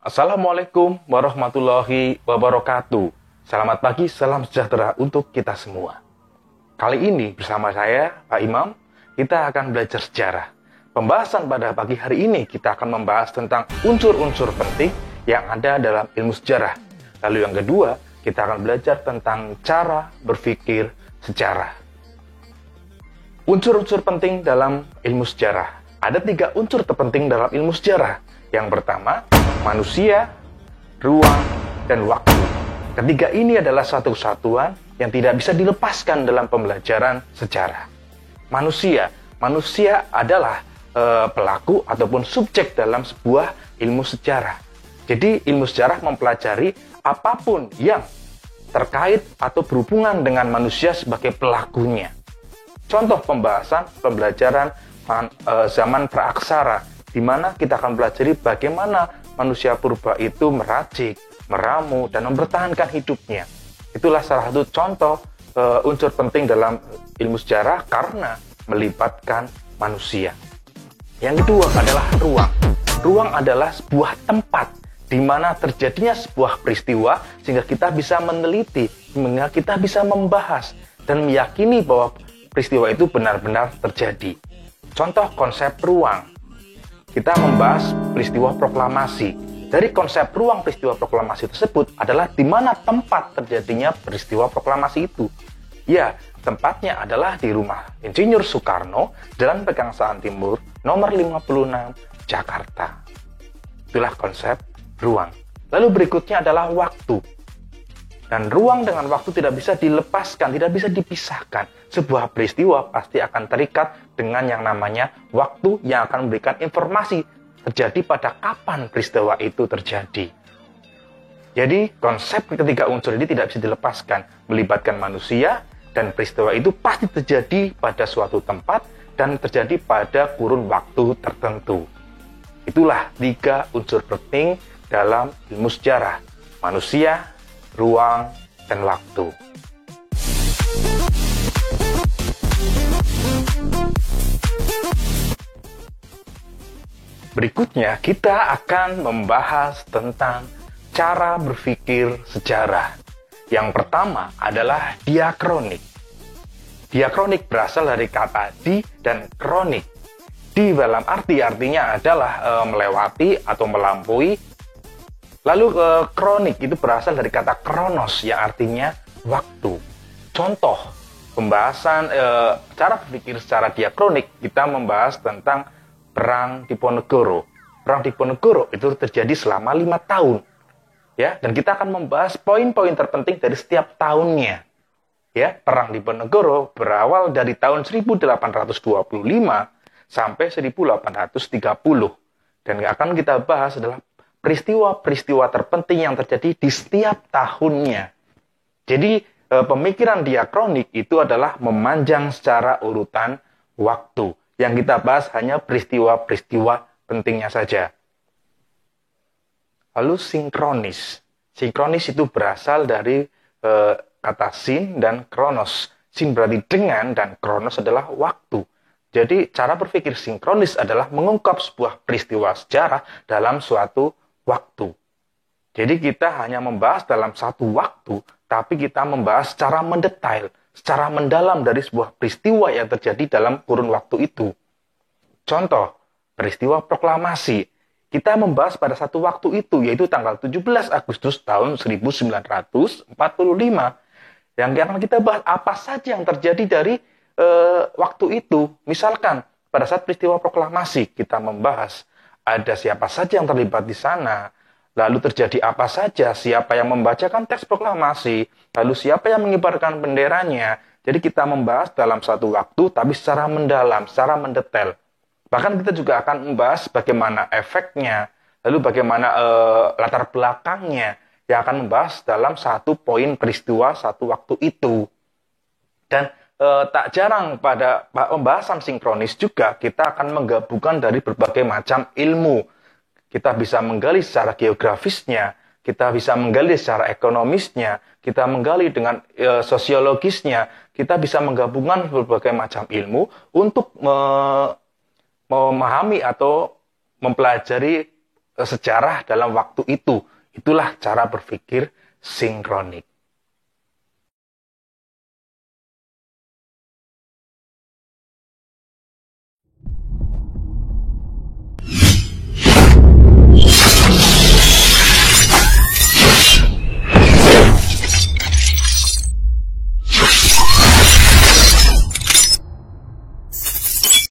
Assalamualaikum warahmatullahi wabarakatuh. Selamat pagi, salam sejahtera untuk kita semua. Kali ini bersama saya, Pak Imam, kita akan belajar sejarah. Pembahasan pada pagi hari ini kita akan membahas tentang unsur-unsur penting yang ada dalam ilmu sejarah. Lalu yang kedua, kita akan belajar tentang cara berpikir sejarah. Unsur-unsur penting dalam ilmu sejarah. Ada 3 unsur terpenting dalam ilmu sejarah. Yang pertama, manusia, ruang, dan waktu. Ketiga ini adalah satu kesatuan yang tidak bisa dilepaskan dalam pembelajaran sejarah. Manusia adalah pelaku ataupun subjek dalam sebuah ilmu sejarah. Jadi ilmu sejarah mempelajari apapun yang terkait atau berhubungan dengan manusia sebagai pelakunya. Contoh pembelajaran zaman praaksara, di mana kita akan pelajari bagaimana manusia purba itu meracik, meramu, dan mempertahankan hidupnya. Itulah salah satu contoh unsur penting dalam ilmu sejarah karena melibatkan manusia. Yang kedua adalah ruang. Ruang adalah sebuah tempat di mana terjadinya sebuah peristiwa sehingga kita bisa meneliti, sehingga kita bisa membahas dan meyakini bahwa peristiwa itu benar-benar terjadi. Contoh konsep ruang. Kita membahas peristiwa proklamasi. Dari konsep ruang peristiwa proklamasi tersebut adalah di mana tempat terjadinya peristiwa proklamasi itu. Ya, tempatnya adalah di rumah Insinyur Soekarno, Jalan Pegangsaan Timur, nomor 56, Jakarta. Itulah konsep ruang. Lalu berikutnya adalah waktu. Dan ruang dengan waktu tidak bisa dilepaskan, tidak bisa dipisahkan. Sebuah peristiwa pasti akan terikat dengan yang namanya waktu yang akan memberikan informasi terjadi pada kapan peristiwa itu terjadi. Jadi konsep ketiga unsur ini tidak bisa dilepaskan, melibatkan manusia dan peristiwa itu pasti terjadi pada suatu tempat dan terjadi pada kurun waktu tertentu. Itulah 3 unsur penting dalam ilmu sejarah: manusia, ruang, dan waktu. Berikutnya kita akan membahas tentang cara berpikir sejarah. Yang pertama adalah diakronik. Diakronik berasal dari kata di dan kronik. Di dalam artinya adalah melewati atau melampaui. Lalu kronik itu berasal dari kata kronos yang artinya waktu. Contoh pembahasan cara berpikir secara diakronik, kita membahas tentang Perang Diponegoro. Perang Diponegoro itu terjadi selama 5 tahun. Ya, dan kita akan membahas poin-poin terpenting dari setiap tahunnya. Ya, Perang Diponegoro berawal dari tahun 1825 sampai 1830. Dan yang akan kita bahas adalah peristiwa-peristiwa terpenting yang terjadi di setiap tahunnya. Jadi pemikiran diakronik itu adalah memanjang secara urutan waktu. Yang kita bahas hanya peristiwa-peristiwa pentingnya saja. Lalu sinkronis. Sinkronis itu berasal dari kata sin dan kronos. Sin berarti dengan dan kronos adalah waktu. Jadi cara berpikir sinkronis adalah mengungkap sebuah peristiwa sejarah dalam suatu waktu. Jadi kita hanya membahas dalam satu waktu, tapi kita membahas secara mendetail, secara mendalam dari sebuah peristiwa yang terjadi dalam kurun waktu itu. Contoh, peristiwa proklamasi. Kita membahas pada satu waktu itu, yaitu tanggal 17 Agustus tahun 1945. Yang akan kita bahas apa saja yang terjadi dari waktu itu. Misalkan, pada saat peristiwa proklamasi, kita membahas ada siapa saja yang terlibat di sana, lalu terjadi apa saja, siapa yang membacakan teks proklamasi, lalu siapa yang mengibarkan benderanya. Jadi kita membahas dalam satu waktu, tapi secara mendalam, secara mendetail. Bahkan kita juga akan membahas bagaimana efeknya, lalu bagaimana latar belakangnya, yang akan membahas dalam satu poin peristiwa satu waktu itu. Dan tak jarang pada pembahasan sinkronis juga kita akan menggabungkan dari berbagai macam ilmu. Kita bisa menggali secara geografisnya, kita bisa menggali secara ekonomisnya, kita menggali dengan sosiologisnya, kita bisa menggabungkan berbagai macam ilmu untuk memahami atau mempelajari sejarah dalam waktu itu. Itulah cara berpikir sinkronik.